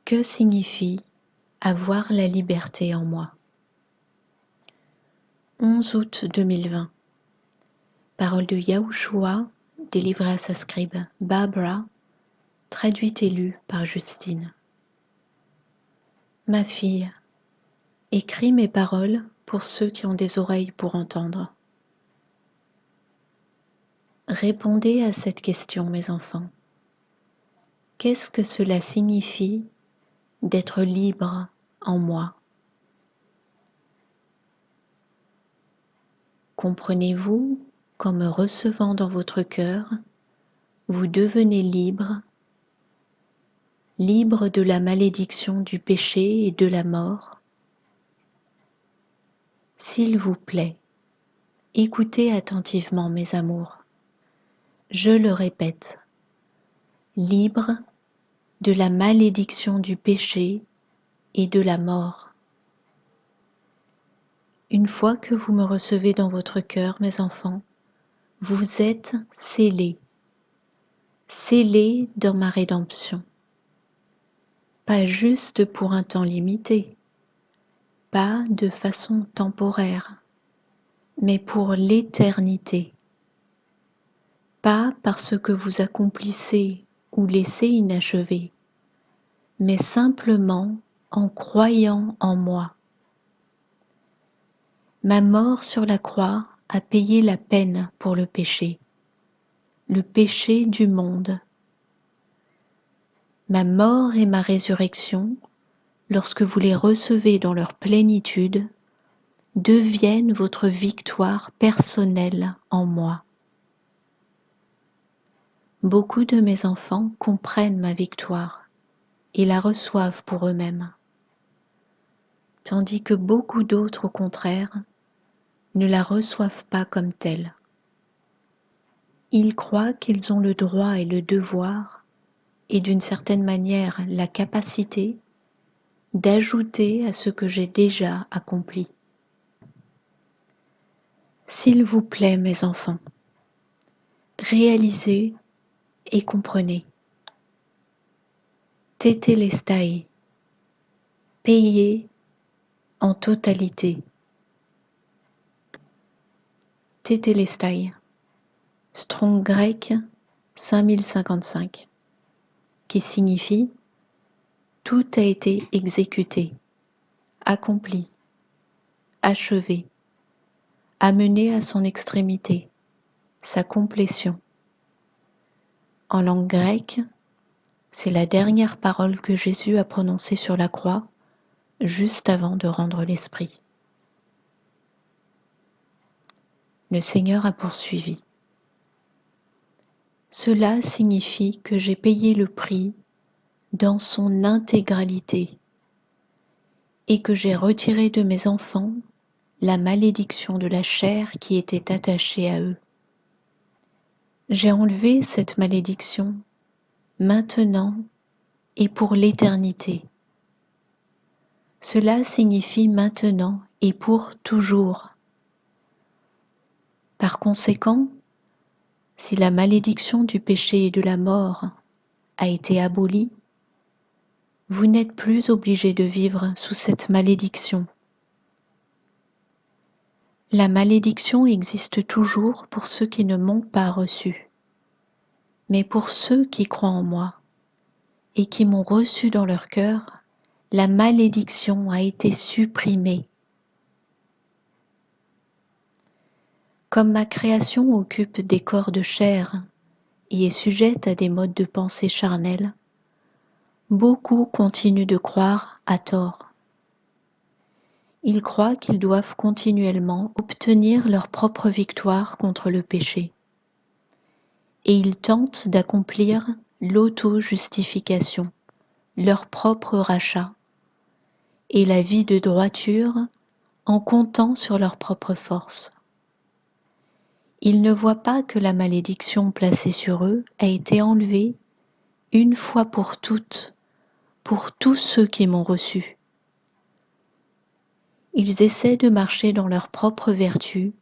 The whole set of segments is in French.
Que signifie avoir la liberté en moi? 11 août 2020. Parole de Yahushua, délivrée à sa scribe Barbara, traduite et lue par Justine. Ma fille, écris mes paroles pour ceux qui ont des oreilles pour entendre. Répondez à cette question, mes enfants. Qu'est-ce que cela signifie d'être libre en moi? Comprenez-vous qu'en me recevant dans votre cœur, vous devenez libre, libre de la malédiction du péché et de la mort? S'il vous plaît, écoutez attentivement, mes amours. Je le répète, libre de la malédiction du péché et de la mort. Une fois que vous me recevez dans votre cœur, mes enfants, vous êtes scellés, scellés dans ma rédemption. Pas juste pour un temps limité, pas de façon temporaire, mais pour l'éternité. Pas parce que vous accomplissez ou laissez inachevé, mais simplement en croyant en moi. Ma mort sur la croix a payé la peine pour le péché du monde. Ma mort et ma résurrection, lorsque vous les recevez dans leur plénitude, deviennent votre victoire personnelle en moi. Beaucoup de mes enfants comprennent ma victoire et la reçoivent pour eux-mêmes, tandis que beaucoup d'autres, au contraire, ne la reçoivent pas comme telle. Ils croient qu'ils ont le droit et le devoir, et d'une certaine manière la capacité, d'ajouter à ce que j'ai déjà accompli. S'il vous plaît, mes enfants, réalisez et comprenez. Tétélestai, payez en totalité. Tétélestai, Strong grec 5055, qui signifie tout a été exécuté, accompli, achevé, amené à son extrémité, sa complétion. En langue grecque, c'est la dernière parole que Jésus a prononcée sur la croix, juste avant de rendre l'esprit. Le Seigneur a poursuivi. Cela signifie que j'ai payé le prix dans son intégralité et que j'ai retiré de mes enfants la malédiction de la chair qui était attachée à eux. J'ai enlevé cette malédiction maintenant et pour l'éternité. Cela signifie maintenant et pour toujours. Par conséquent, si la malédiction du péché et de la mort a été abolie, vous n'êtes plus obligé de vivre sous cette malédiction. La malédiction existe toujours pour ceux qui ne m'ont pas reçu, mais pour ceux qui croient en moi et qui m'ont reçu dans leur cœur, la malédiction a été supprimée. Comme ma création occupe des corps de chair et est sujette à des modes de pensée charnels, beaucoup continuent de croire à tort. Ils croient qu'ils doivent continuellement obtenir leur propre victoire contre le péché. Et ils tentent d'accomplir l'auto-justification, leur propre rachat, et la vie de droiture en comptant sur leur propre force. Ils ne voient pas que la malédiction placée sur eux a été enlevée une fois pour toutes, pour tous ceux qui m'ont reçu. Ils essaient de marcher dans leur propre vertu,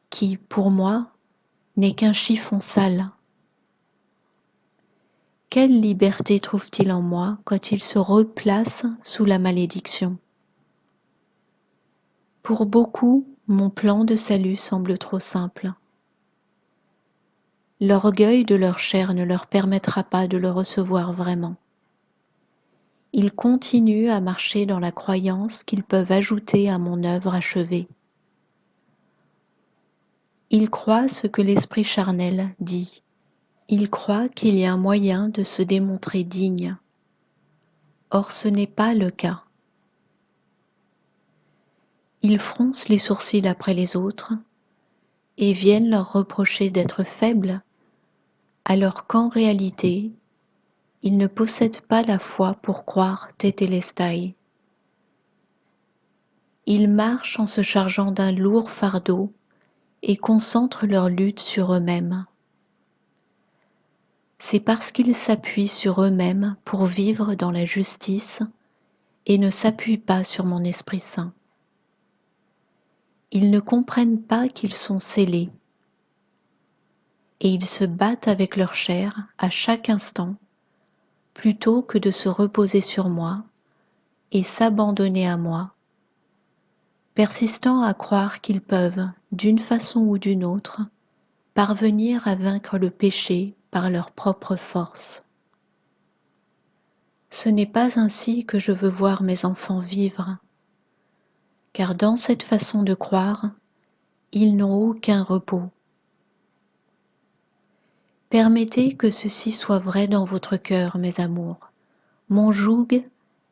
qui, pour moi, n'est qu'un chiffon sale. Quelle liberté trouve-t-il en moi quand il se replace sous la malédiction? Pour beaucoup, mon plan de salut semble trop simple. L'orgueil de leur chair ne leur permettra pas de le recevoir vraiment. Ils continuent à marcher dans la croyance qu'ils peuvent ajouter à mon œuvre achevée. Ils croient ce que l'esprit charnel dit. Ils croient qu'il y a un moyen de se démontrer digne. Or ce n'est pas le cas. Ils froncent les sourcils après les autres et viennent leur reprocher d'être faibles, alors qu'en réalité, ils ne possèdent pas la foi pour croire tétélestai. Ils marchent en se chargeant d'un lourd fardeau et concentrent leur lutte sur eux-mêmes. C'est parce qu'ils s'appuient sur eux-mêmes pour vivre dans la justice et ne s'appuient pas sur mon Esprit Saint. Ils ne comprennent pas qu'ils sont scellés et ils se battent avec leur chair à chaque instant plutôt que de se reposer sur moi et s'abandonner à moi, persistant à croire qu'ils peuvent, d'une façon ou d'une autre, parvenir à vaincre le péché par leur propre force. Ce n'est pas ainsi que je veux voir mes enfants vivre, car dans cette façon de croire, ils n'ont aucun repos. Permettez que ceci soit vrai dans votre cœur, mes amours. Mon joug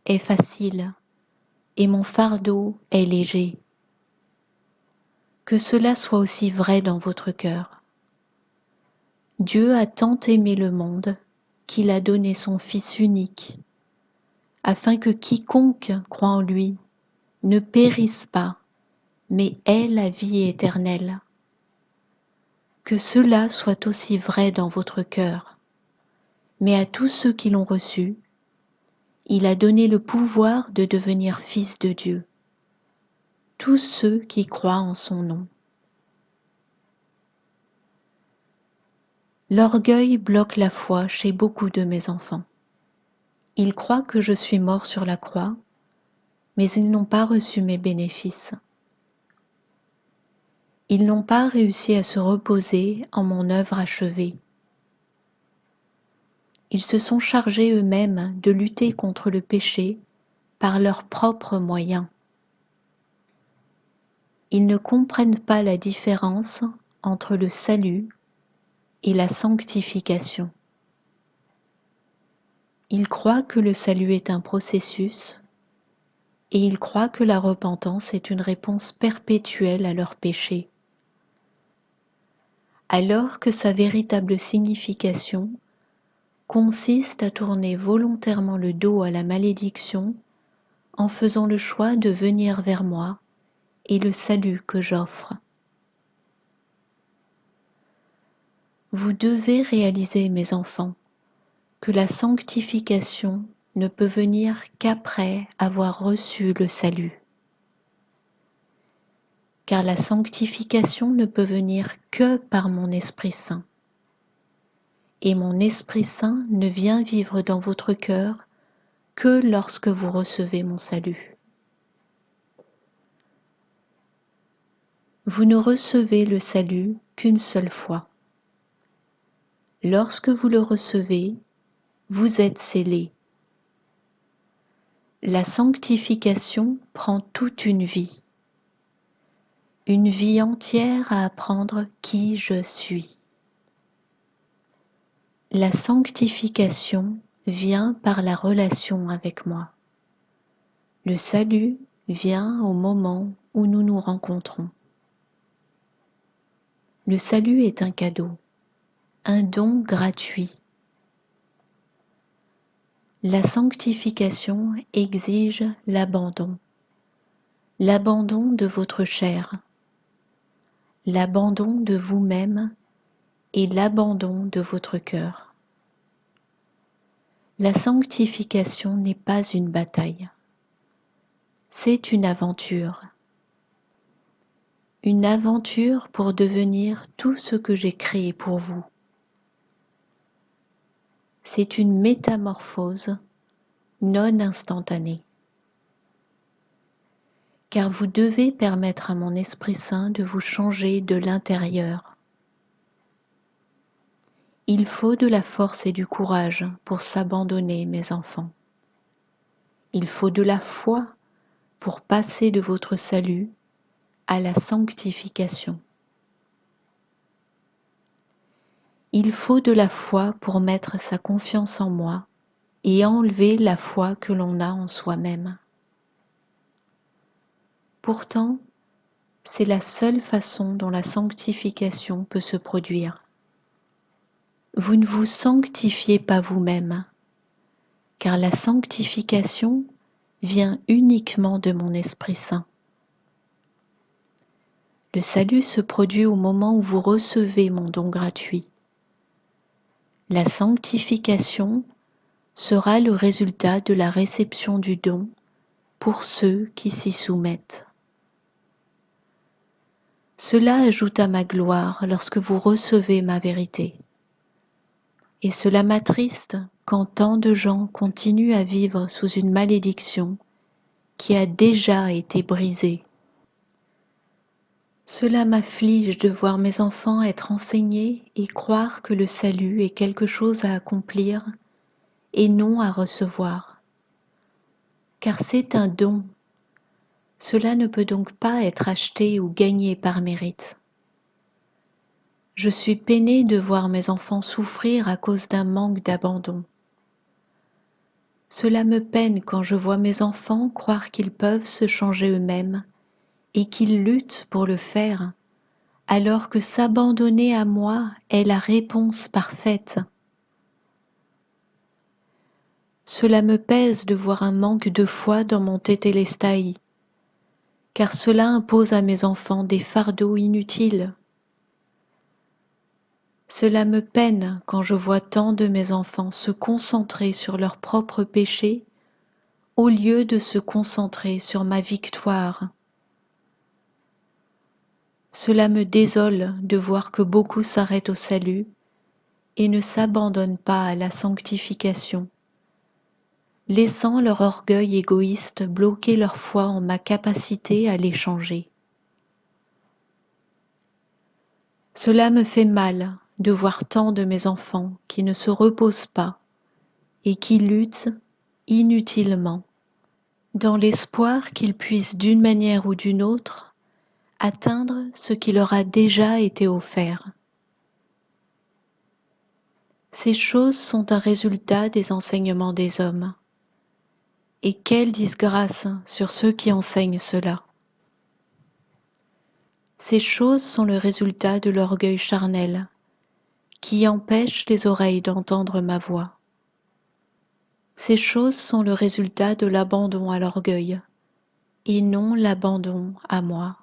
est facile et mon fardeau est léger. Que cela soit aussi vrai dans votre cœur. Dieu a tant aimé le monde qu'il a donné son Fils unique, afin que quiconque croit en lui ne périsse pas, mais ait la vie éternelle. Que cela soit aussi vrai dans votre cœur. Mais à tous ceux qui l'ont reçu, il a donné le pouvoir de devenir fils de Dieu, tous ceux qui croient en son nom. L'orgueil bloque la foi chez beaucoup de mes enfants. Ils croient que je suis mort sur la croix, mais ils n'ont pas reçu mes bénéfices. Ils n'ont pas réussi à se reposer en mon œuvre achevée. Ils se sont chargés eux-mêmes de lutter contre le péché par leurs propres moyens. Ils ne comprennent pas la différence entre le salut et la sanctification. Ils croient que le salut est un processus et ils croient que la repentance est une réponse perpétuelle à leurs péchés, alors que sa véritable signification consiste à tourner volontairement le dos à la malédiction en faisant le choix de venir vers moi et le salut que j'offre. Vous devez réaliser, mes enfants, que la sanctification ne peut venir qu'après avoir reçu le salut. Car la sanctification ne peut venir que par mon Esprit Saint. Et mon Esprit Saint ne vient vivre dans votre cœur que lorsque vous recevez mon salut. Vous ne recevez le salut qu'une seule fois. Lorsque vous le recevez, vous êtes scellés. La sanctification prend toute une vie entière à apprendre qui je suis. La sanctification vient par la relation avec moi. Le salut vient au moment où nous nous rencontrons. Le salut est un cadeau, un don gratuit. La sanctification exige l'abandon de votre chair, l'abandon de vous-même et l'abandon de votre cœur. La sanctification n'est pas une bataille, c'est une aventure pour devenir tout ce que j'ai créé pour vous. c'est une métamorphose non instantanée. Car vous devez permettre à mon Esprit Saint de vous changer de l'intérieur. Il faut de la force et du courage pour s'abandonner, mes enfants. Il faut de la foi pour passer de votre salut à la sanctification. Il faut de la foi pour mettre sa confiance en moi et enlever la foi que l'on a en soi-même. Pourtant, c'est la seule façon dont la sanctification peut se produire. Vous ne vous sanctifiez pas vous-même, car la sanctification vient uniquement de mon Esprit Saint. Le salut se produit au moment où vous recevez mon don gratuit. La sanctification sera le résultat de la réception du don pour ceux qui s'y soumettent. Cela ajoute à ma gloire lorsque vous recevez ma vérité. Et cela m'attriste quand tant de gens continuent à vivre sous une malédiction qui a déjà été brisée. Cela m'afflige de voir mes enfants être enseignés et croire que le salut est quelque chose à accomplir et non à recevoir. Car c'est un don. Cela ne peut donc pas être acheté ou gagné par mérite. Je suis peinée de voir mes enfants souffrir à cause d'un manque d'abandon. Cela me peine quand je vois mes enfants croire qu'ils peuvent se changer eux-mêmes et qu'ils luttent pour le faire, alors que s'abandonner à moi est la réponse parfaite. Cela me pèse de voir un manque de foi dans mon tétélestai, car cela impose à mes enfants des fardeaux inutiles. Cela me peine quand je vois tant de mes enfants se concentrer sur leurs propres péchés au lieu de se concentrer sur ma victoire. Cela me désole de voir que beaucoup s'arrêtent au salut et ne s'abandonnent pas à la sanctification, laissant leur orgueil égoïste bloquer leur foi en ma capacité à les changer. Cela me fait mal de voir tant de mes enfants qui ne se reposent pas et qui luttent inutilement, dans l'espoir qu'ils puissent d'une manière ou d'une autre atteindre ce qui leur a déjà été offert. Ces choses sont un résultat des enseignements des hommes. Et quelle disgrâce sur ceux qui enseignent cela. Ces choses sont le résultat de l'orgueil charnel, qui empêche les oreilles d'entendre ma voix. Ces choses sont le résultat de l'abandon à l'orgueil, et non l'abandon à moi.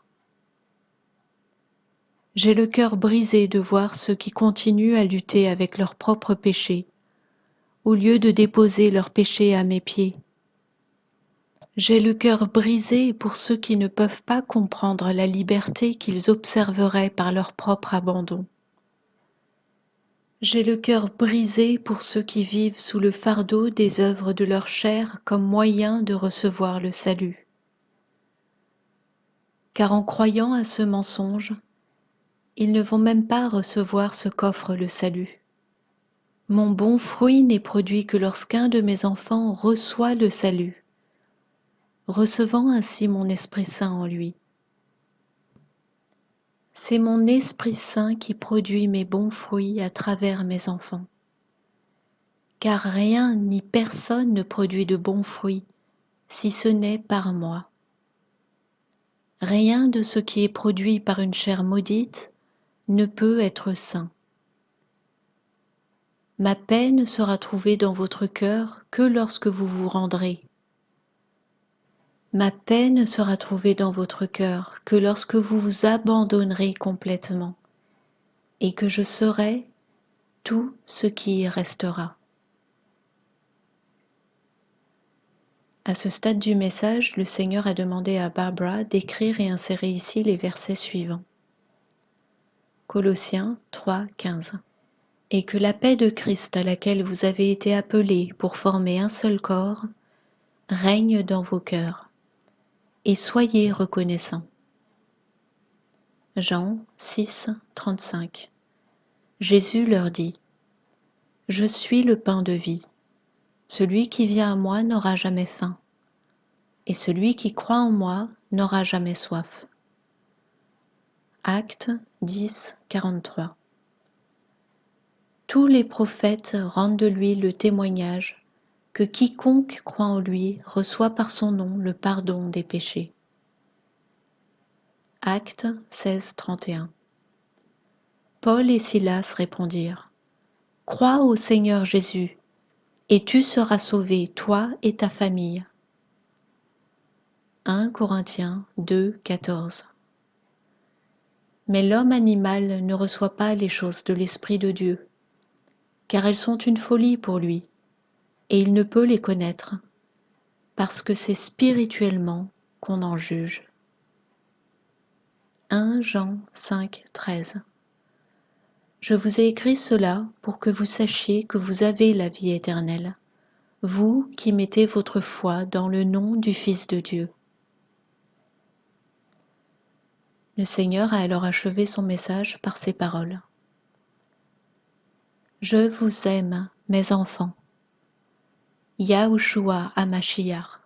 J'ai le cœur brisé de voir ceux qui continuent à lutter avec leurs propres péchés, au lieu de déposer leurs péchés à mes pieds. J'ai le cœur brisé pour ceux qui ne peuvent pas comprendre la liberté qu'ils observeraient par leur propre abandon. J'ai le cœur brisé pour ceux qui vivent sous le fardeau des œuvres de leur chair comme moyen de recevoir le salut. Car en croyant à ce mensonge, ils ne vont même pas recevoir ce qu'offre le salut. Mon bon fruit n'est produit que lorsqu'un de mes enfants reçoit le salut, recevant ainsi mon Esprit Saint en lui. C'est mon Esprit Saint qui produit mes bons fruits à travers mes enfants. Car rien ni personne ne produit de bons fruits, si ce n'est par moi. Rien de ce qui est produit par une chair maudite ne peut être saint. Ma paix ne sera trouvée dans votre cœur que lorsque vous vous rendrez. Ma paix ne sera trouvée dans votre cœur que lorsque vous vous abandonnerez complètement et que je serai tout ce qui y restera. À ce stade du message, le Seigneur a demandé à Barbara d'écrire et insérer ici les versets suivants. Colossiens 3, 15. et que la paix de Christ à laquelle vous avez été appelés pour former un seul corps règne dans vos cœurs, et soyez reconnaissants. Jean 6, 35. Jésus leur dit: Je suis le pain de vie. Celui qui vient à moi n'aura jamais faim, et celui qui croit en moi n'aura jamais soif. Actes 10, 43. Tous les prophètes rendent de lui le témoignage que quiconque croit en lui reçoit par son nom le pardon des péchés. Actes 16, 31. Paul et Silas répondirent: Crois au Seigneur Jésus, et tu seras sauvé, toi et ta famille. 1 Corinthiens 2, 14. Mais l'homme animal ne reçoit pas les choses de l'Esprit de Dieu, car elles sont une folie pour lui, et il ne peut les connaître, parce que c'est spirituellement qu'on en juge. 1 Jean 5, 13. Je vous ai écrit cela pour que vous sachiez que vous avez la vie éternelle, vous qui mettez votre foi dans le nom du Fils de Dieu. Le Seigneur a alors achevé son message par ces paroles. Je vous aime, mes enfants. Yahushua HaMashiach.